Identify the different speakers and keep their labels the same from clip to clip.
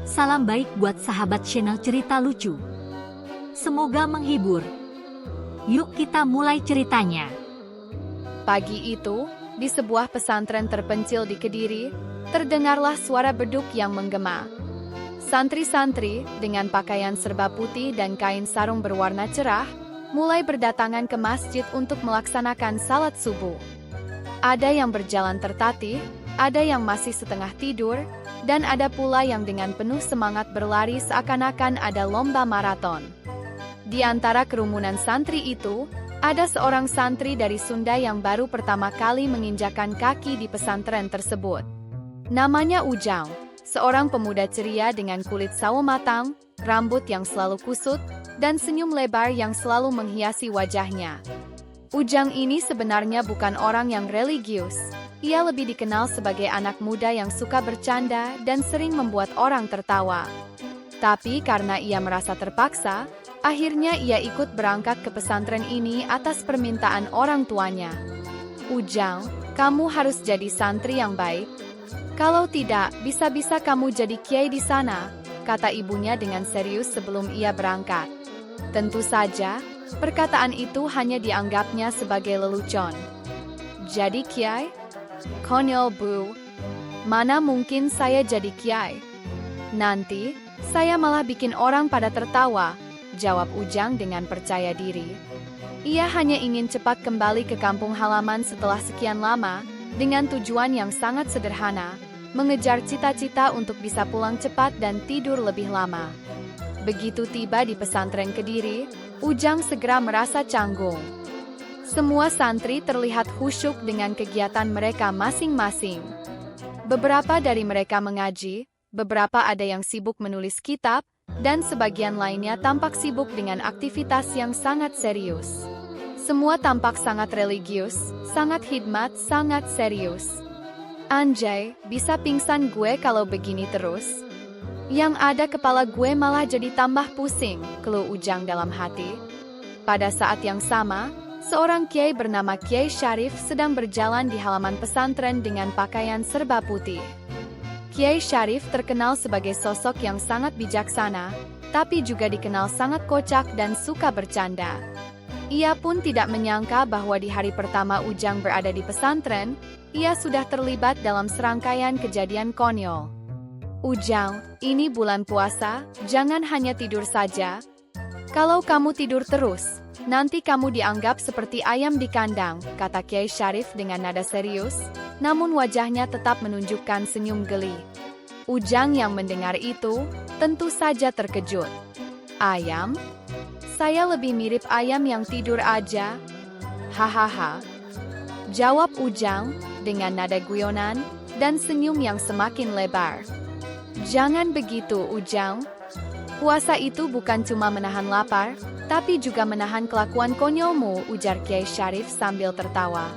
Speaker 1: Salam baik buat sahabat channel cerita lucu. Semoga menghibur. Yuk kita mulai ceritanya.
Speaker 2: Pagi itu, di sebuah pesantren terpencil di Kediri, terdengarlah suara beduk yang menggema. Santri-santri dengan pakaian serba putih dan kain sarung berwarna cerah, mulai berdatangan ke masjid untuk melaksanakan salat subuh. Ada yang berjalan tertatih, ada yang masih setengah tidur, dan ada pula yang dengan penuh semangat berlari seakan-akan ada lomba maraton. Di antara kerumunan santri itu, ada seorang santri dari Sunda yang baru pertama kali menginjakan kaki di pesantren tersebut. Namanya Ujang, seorang pemuda ceria dengan kulit sawo matang, rambut yang selalu kusut, dan senyum lebar yang selalu menghiasi wajahnya. Ujang ini sebenarnya bukan orang yang religius. Ia lebih dikenal sebagai anak muda yang suka bercanda dan sering membuat orang tertawa. Tapi karena ia merasa terpaksa, akhirnya ia ikut berangkat ke pesantren ini atas permintaan orang tuanya. Ujang, kamu harus jadi santri yang baik. Kalau tidak, bisa-bisa kamu jadi kiai di sana, kata ibunya dengan serius sebelum ia berangkat. Tentu saja, perkataan itu hanya dianggapnya sebagai lelucon. Jadi kiai? Konyol bu, mana mungkin saya jadi kiai? Nanti, saya malah bikin orang pada tertawa, jawab Ujang dengan percaya diri. Ia hanya ingin cepat kembali ke kampung halaman setelah sekian lama, dengan tujuan yang sangat sederhana, mengejar cita-cita untuk bisa pulang cepat dan tidur lebih lama. Begitu tiba di pesantren Kediri, Ujang segera merasa canggung. Semua santri terlihat khusyuk dengan kegiatan mereka masing-masing. Beberapa dari mereka mengaji, beberapa ada yang sibuk menulis kitab, dan sebagian lainnya tampak sibuk dengan aktivitas yang sangat serius. Semua tampak sangat religius, sangat hikmat, sangat serius. Anjay, bisa pingsan gue kalau begini terus. Yang ada kepala gue malah jadi tambah pusing, keluh Ujang dalam hati. Pada saat yang sama, seorang kiai bernama Kiai Syarif sedang berjalan di halaman pesantren dengan pakaian serba putih. Kiai Syarif terkenal sebagai sosok yang sangat bijaksana, tapi juga dikenal sangat kocak dan suka bercanda. Ia pun tidak menyangka bahwa di hari pertama Ujang berada di pesantren, ia sudah terlibat dalam serangkaian kejadian konyol. Ujang, ini bulan puasa, jangan hanya tidur saja. Kalau kamu tidur terus, nanti kamu dianggap seperti ayam di kandang, kata Kiai Syarif dengan nada serius, namun wajahnya tetap menunjukkan senyum geli. Ujang yang mendengar itu, tentu saja terkejut. Ayam? Saya lebih mirip ayam yang tidur aja. Hahaha. Jawab Ujang, dengan nada guyonan, dan senyum yang semakin lebar. Jangan begitu, Ujang. Puasa itu bukan cuma menahan lapar, tapi juga menahan kelakuan konyolmu, ujar Kiai Syarif sambil tertawa.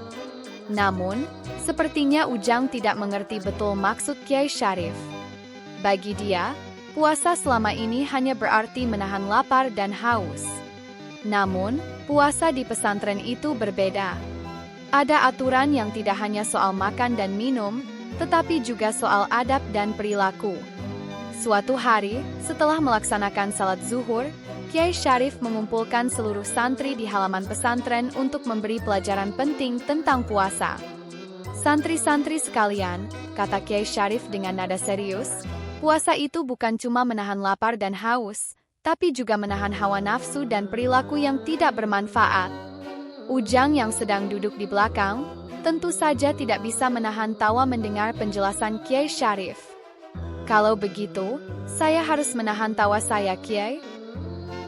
Speaker 2: Namun, sepertinya Ujang tidak mengerti betul maksud Kiai Syarif. Bagi dia, puasa selama ini hanya berarti menahan lapar dan haus. Namun, puasa di pesantren itu berbeda. Ada aturan yang tidak hanya soal makan dan minum, tetapi juga soal adab dan perilaku. Suatu hari, setelah melaksanakan salat zuhur, Kiai Syarif mengumpulkan seluruh santri di halaman pesantren untuk memberi pelajaran penting tentang puasa. Santri-santri sekalian, kata Kiai Syarif dengan nada serius, puasa itu bukan cuma menahan lapar dan haus, tapi juga menahan hawa nafsu dan perilaku yang tidak bermanfaat. Ujang yang sedang duduk di belakang, tentu saja tidak bisa menahan tawa mendengar penjelasan Kiai Syarif. Kalau begitu, saya harus menahan tawa saya, Kiai?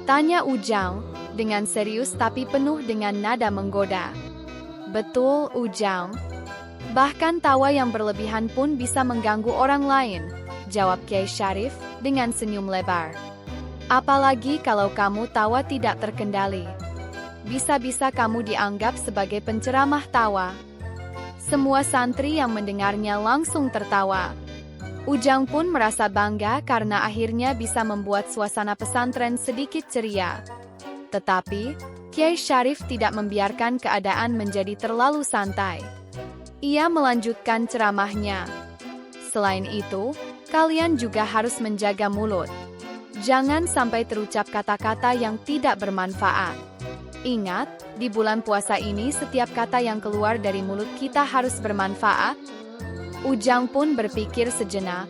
Speaker 2: Tanya Ujang, dengan serius tapi penuh dengan nada menggoda. Betul, Ujang. Bahkan tawa yang berlebihan pun bisa mengganggu orang lain, jawab Kiai Syarif dengan senyum lebar. Apalagi kalau kamu tawa tidak terkendali. Bisa-bisa kamu dianggap sebagai penceramah tawa. Semua santri yang mendengarnya langsung tertawa. Ujang pun merasa bangga karena akhirnya bisa membuat suasana pesantren sedikit ceria. Tetapi, Kiai Syarif tidak membiarkan keadaan menjadi terlalu santai. Ia melanjutkan ceramahnya. Selain itu, kalian juga harus menjaga mulut. Jangan sampai terucap kata-kata yang tidak bermanfaat. Ingat, di bulan puasa ini setiap kata yang keluar dari mulut kita harus bermanfaat. Ujang pun berpikir sejenak.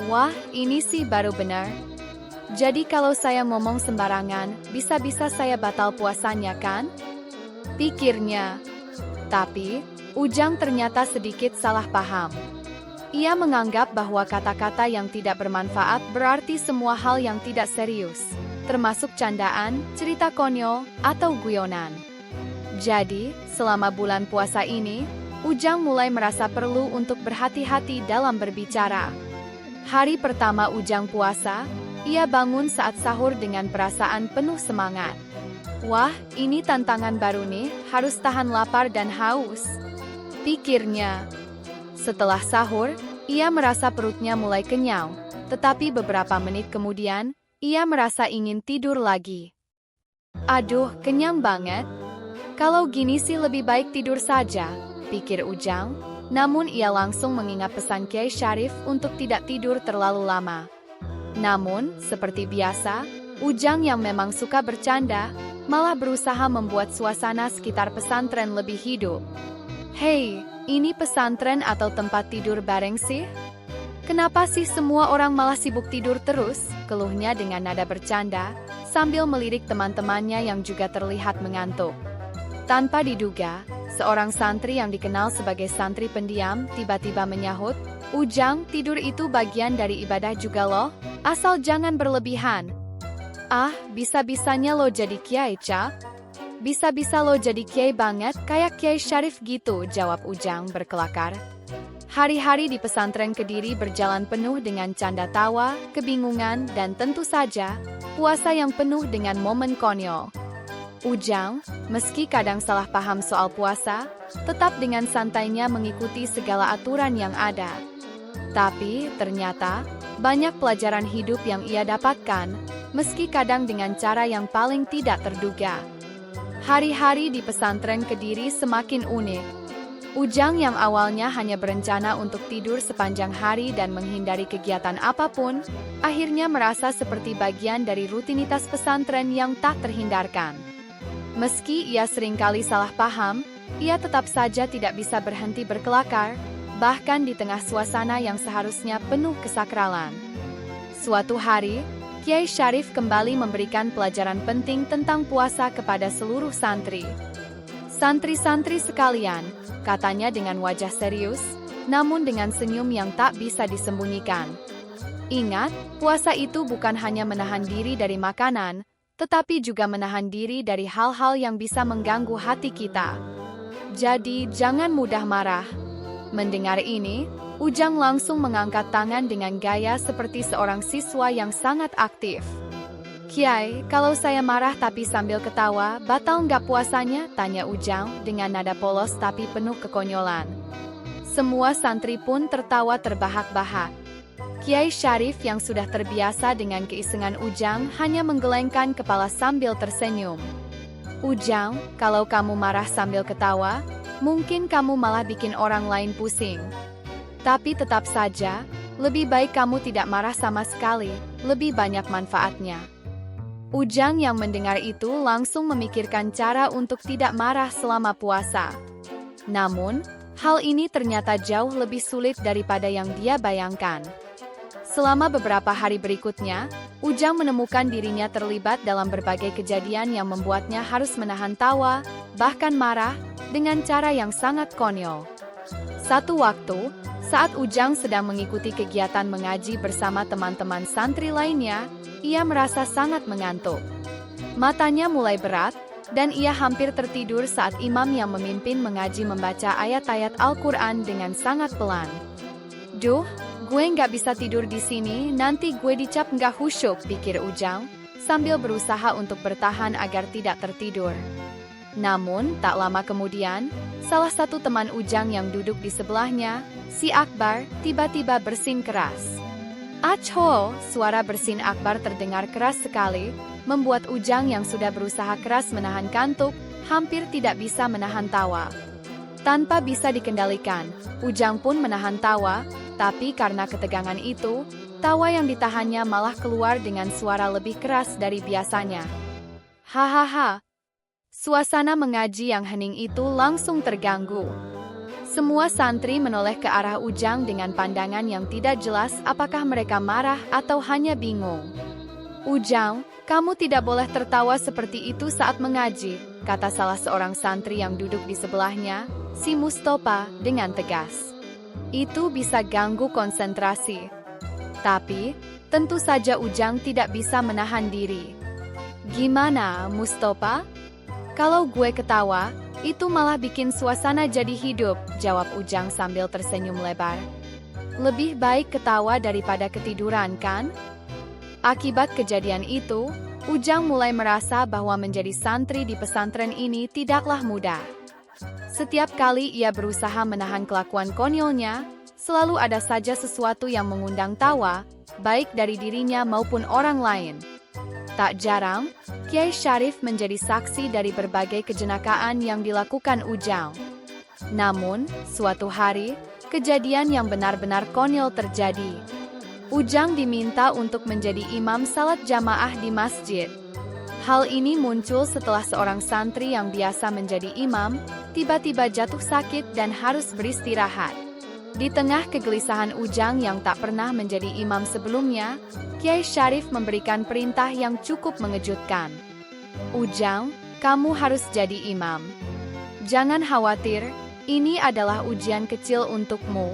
Speaker 2: Wah, ini sih baru benar. Jadi kalau saya ngomong sembarangan, bisa-bisa saya batal puasanya kan? Pikirnya. Tapi, Ujang ternyata sedikit salah paham. Ia menganggap bahwa kata-kata yang tidak bermanfaat berarti semua hal yang tidak serius, termasuk candaan, cerita konyol, atau guyonan. Jadi, selama bulan puasa ini, Ujang mulai merasa perlu untuk berhati-hati dalam berbicara. Hari pertama Ujang puasa, ia bangun saat sahur dengan perasaan penuh semangat. Wah, ini tantangan baru nih, harus tahan lapar dan haus. Pikirnya. Setelah sahur, ia merasa perutnya mulai kenyang, tetapi beberapa menit kemudian, ia merasa ingin tidur lagi. Aduh, kenyang banget. Kalau gini sih lebih baik tidur saja, pikir Ujang. Namun ia langsung mengingat pesan Kiai Syarif untuk tidak tidur terlalu lama. Namun, seperti biasa, Ujang yang memang suka bercanda, malah berusaha membuat suasana sekitar pesantren lebih hidup. Hei, ini pesantren atau tempat tidur bareng sih? Kenapa sih semua orang malah sibuk tidur terus? Keluhnya dengan nada bercanda, sambil melirik teman-temannya yang juga terlihat mengantuk. Tanpa diduga, seorang santri yang dikenal sebagai santri pendiam tiba-tiba menyahut, Ujang, tidur itu bagian dari ibadah juga loh, asal jangan berlebihan. Ah, bisa-bisanya lo jadi kiai, Cak? Bisa-bisa lo jadi kiai banget, kayak Kiai Syarif gitu, jawab Ujang berkelakar. Hari-hari di pesantren Kediri berjalan penuh dengan canda tawa, kebingungan, dan tentu saja, puasa yang penuh dengan momen konyol. Ujang, meski kadang salah paham soal puasa, tetap dengan santainya mengikuti segala aturan yang ada. Tapi, ternyata, banyak pelajaran hidup yang ia dapatkan, meski kadang dengan cara yang paling tidak terduga. Hari-hari di pesantren Kediri semakin unik. Ujang yang awalnya hanya berencana untuk tidur sepanjang hari dan menghindari kegiatan apapun, akhirnya merasa seperti bagian dari rutinitas pesantren yang tak terhindarkan. Meski ia seringkali salah paham, ia tetap saja tidak bisa berhenti berkelakar, bahkan di tengah suasana yang seharusnya penuh kesakralan. Suatu hari, Kiai Syarif kembali memberikan pelajaran penting tentang puasa kepada seluruh santri. Santri-santri sekalian, katanya dengan wajah serius, namun dengan senyum yang tak bisa disembunyikan. Ingat, puasa itu bukan hanya menahan diri dari makanan, tetapi juga menahan diri dari hal-hal yang bisa mengganggu hati kita. Jadi, jangan mudah marah. Mendengar ini, Ujang langsung mengangkat tangan dengan gaya seperti seorang siswa yang sangat aktif. Kiai, kalau saya marah tapi sambil ketawa, batal nggak puasanya? Tanya Ujang dengan nada polos tapi penuh kekonyolan. Semua santri pun tertawa terbahak-bahak. Kiai Syarif yang sudah terbiasa dengan keisengan Ujang hanya menggelengkan kepala sambil tersenyum. Ujang, kalau kamu marah sambil ketawa, mungkin kamu malah bikin orang lain pusing. Tapi tetap saja, lebih baik kamu tidak marah sama sekali, lebih banyak manfaatnya. Ujang yang mendengar itu langsung memikirkan cara untuk tidak marah selama puasa. Namun, hal ini ternyata jauh lebih sulit daripada yang dia bayangkan. Selama beberapa hari berikutnya, Ujang menemukan dirinya terlibat dalam berbagai kejadian yang membuatnya harus menahan tawa, bahkan marah, dengan cara yang sangat konyol. Satu waktu, saat Ujang sedang mengikuti kegiatan mengaji bersama teman-teman santri lainnya, ia merasa sangat mengantuk. Matanya mulai berat, dan ia hampir tertidur saat imam yang memimpin mengaji membaca ayat-ayat Al-Quran dengan sangat pelan. Duh, gue nggak bisa tidur di sini, nanti gue dicap nggak khusyuk, pikir Ujang, sambil berusaha untuk bertahan agar tidak tertidur. Namun, tak lama kemudian, salah satu teman Ujang yang duduk di sebelahnya, si Akbar, tiba-tiba bersin keras. Acho, suara bersin Akbar terdengar keras sekali, membuat Ujang yang sudah berusaha keras menahan kantuk, hampir tidak bisa menahan tawa. Tanpa bisa dikendalikan, Ujang pun menahan tawa, tapi karena ketegangan itu, tawa yang ditahannya malah keluar dengan suara lebih keras dari biasanya. Hahaha. Suasana mengaji yang hening itu langsung terganggu. Semua santri menoleh ke arah Ujang dengan pandangan yang tidak jelas apakah mereka marah atau hanya bingung. Ujang, kamu tidak boleh tertawa seperti itu saat mengaji, kata salah seorang santri yang duduk di sebelahnya, si Mustafa, dengan tegas. Itu bisa ganggu konsentrasi. Tapi, tentu saja Ujang tidak bisa menahan diri. Gimana, Mustafa? Kalau gue ketawa, itu malah bikin suasana jadi hidup, jawab Ujang sambil tersenyum lebar. Lebih baik ketawa daripada ketiduran, kan? Akibat kejadian itu, Ujang mulai merasa bahwa menjadi santri di pesantren ini tidaklah mudah. Setiap kali ia berusaha menahan kelakuan konyolnya, selalu ada saja sesuatu yang mengundang tawa, baik dari dirinya maupun orang lain. Tak jarang, Kiai Syarif menjadi saksi dari berbagai kejenakaan yang dilakukan Ujang. Namun, suatu hari, kejadian yang benar-benar konyol terjadi. Ujang diminta untuk menjadi imam salat jamaah di masjid. Hal ini muncul setelah seorang santri yang biasa menjadi imam, tiba-tiba jatuh sakit dan harus beristirahat. Di tengah kegelisahan Ujang yang tak pernah menjadi imam sebelumnya, Kiai Syarif memberikan perintah yang cukup mengejutkan. Ujang, kamu harus jadi imam. Jangan khawatir, ini adalah ujian kecil untukmu.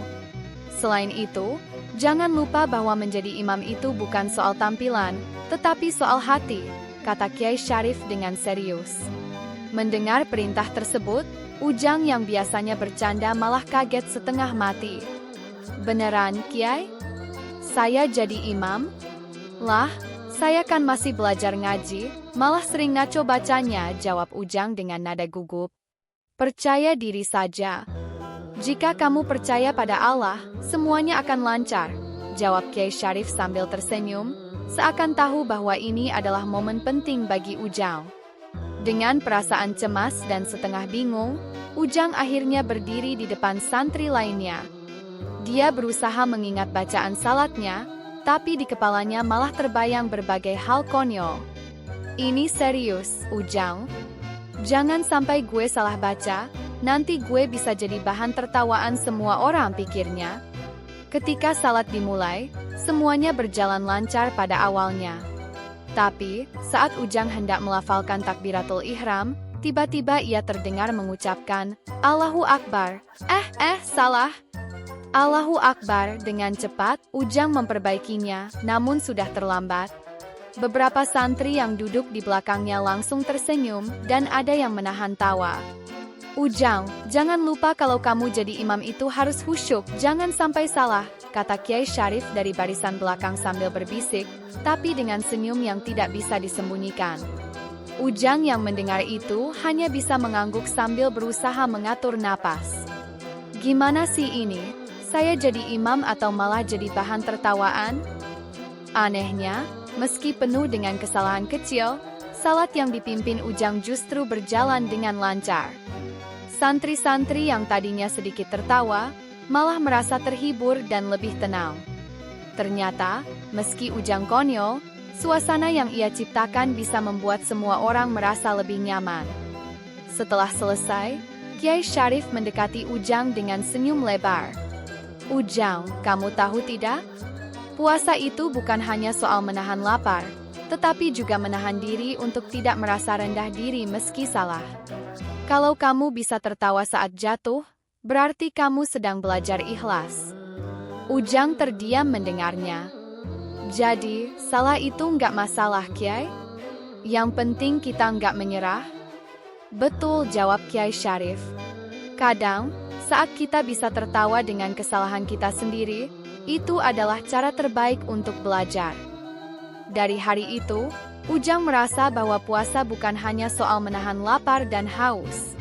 Speaker 2: Selain itu, jangan lupa bahwa menjadi imam itu bukan soal tampilan, tetapi soal hati, kata Kiai Syarif dengan serius. Mendengar perintah tersebut, Ujang yang biasanya bercanda malah kaget setengah mati. Beneran, Kiai? Saya jadi imam? Lah, saya kan masih belajar ngaji, malah sering ngaco bacanya, jawab Ujang dengan nada gugup. Percaya diri saja. Jika kamu percaya pada Allah, semuanya akan lancar, jawab Kiai Syarif sambil tersenyum, seakan tahu bahwa ini adalah momen penting bagi Ujang. Dengan perasaan cemas dan setengah bingung, Ujang akhirnya berdiri di depan santri lainnya. Dia berusaha mengingat bacaan salatnya, tapi di kepalanya malah terbayang berbagai hal konyol. Ini serius, Ujang. Jangan sampai gue salah baca, nanti gue bisa jadi bahan tertawaan semua orang, pikirnya. Ketika salat dimulai, semuanya berjalan lancar pada awalnya. Tapi, saat Ujang hendak melafalkan takbiratul ihram, tiba-tiba ia terdengar mengucapkan, Allahu Akbar. Salah. Allahu Akbar. Dengan cepat, Ujang memperbaikinya, namun sudah terlambat. Beberapa santri yang duduk di belakangnya langsung tersenyum, dan ada yang menahan tawa. Ujang, jangan lupa kalau kamu jadi imam itu harus khusyuk, jangan sampai salah, kata Kiai Syarif dari barisan belakang sambil berbisik, tapi dengan senyum yang tidak bisa disembunyikan. Ujang yang mendengar itu hanya bisa mengangguk sambil berusaha mengatur napas. Gimana sih ini? Saya jadi imam atau malah jadi bahan tertawaan? Anehnya, meski penuh dengan kesalahan kecil, salat yang dipimpin Ujang justru berjalan dengan lancar. Santri-santri yang tadinya sedikit tertawa, malah merasa terhibur dan lebih tenang. Ternyata, meski Ujang konyol, suasana yang ia ciptakan bisa membuat semua orang merasa lebih nyaman. Setelah selesai, Kiai Syarif mendekati Ujang dengan senyum lebar. Ujang, kamu tahu tidak? Puasa itu bukan hanya soal menahan lapar, tetapi juga menahan diri untuk tidak merasa rendah diri meski salah. Kalau kamu bisa tertawa saat jatuh, berarti kamu sedang belajar ikhlas. Ujang terdiam mendengarnya. Jadi, salah itu nggak masalah, Kiai? Yang penting kita nggak menyerah? Betul, jawab Kiai Syarif. Kadang, saat kita bisa tertawa dengan kesalahan kita sendiri, itu adalah cara terbaik untuk belajar. Dari hari itu, Ujang merasa bahwa puasa bukan hanya soal menahan lapar dan haus.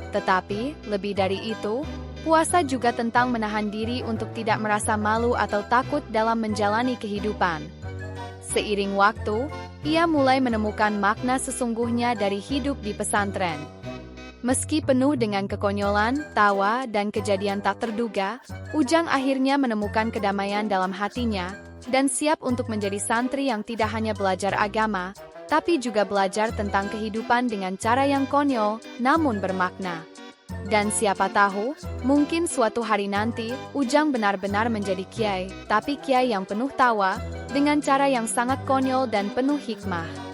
Speaker 2: Tetapi, lebih dari itu, puasa juga tentang menahan diri untuk tidak merasa malu atau takut dalam menjalani kehidupan. Seiring waktu, ia mulai menemukan makna sesungguhnya dari hidup di pesantren. Meski penuh dengan kekonyolan, tawa, dan kejadian tak terduga, Ujang akhirnya menemukan kedamaian dalam hatinya dan siap untuk menjadi santri yang tidak hanya belajar agama, tapi juga belajar tentang kehidupan dengan cara yang konyol, namun bermakna. Dan siapa tahu, mungkin suatu hari nanti, Ujang benar-benar menjadi kiai, tapi kiai yang penuh tawa, dengan cara yang sangat konyol dan penuh hikmah.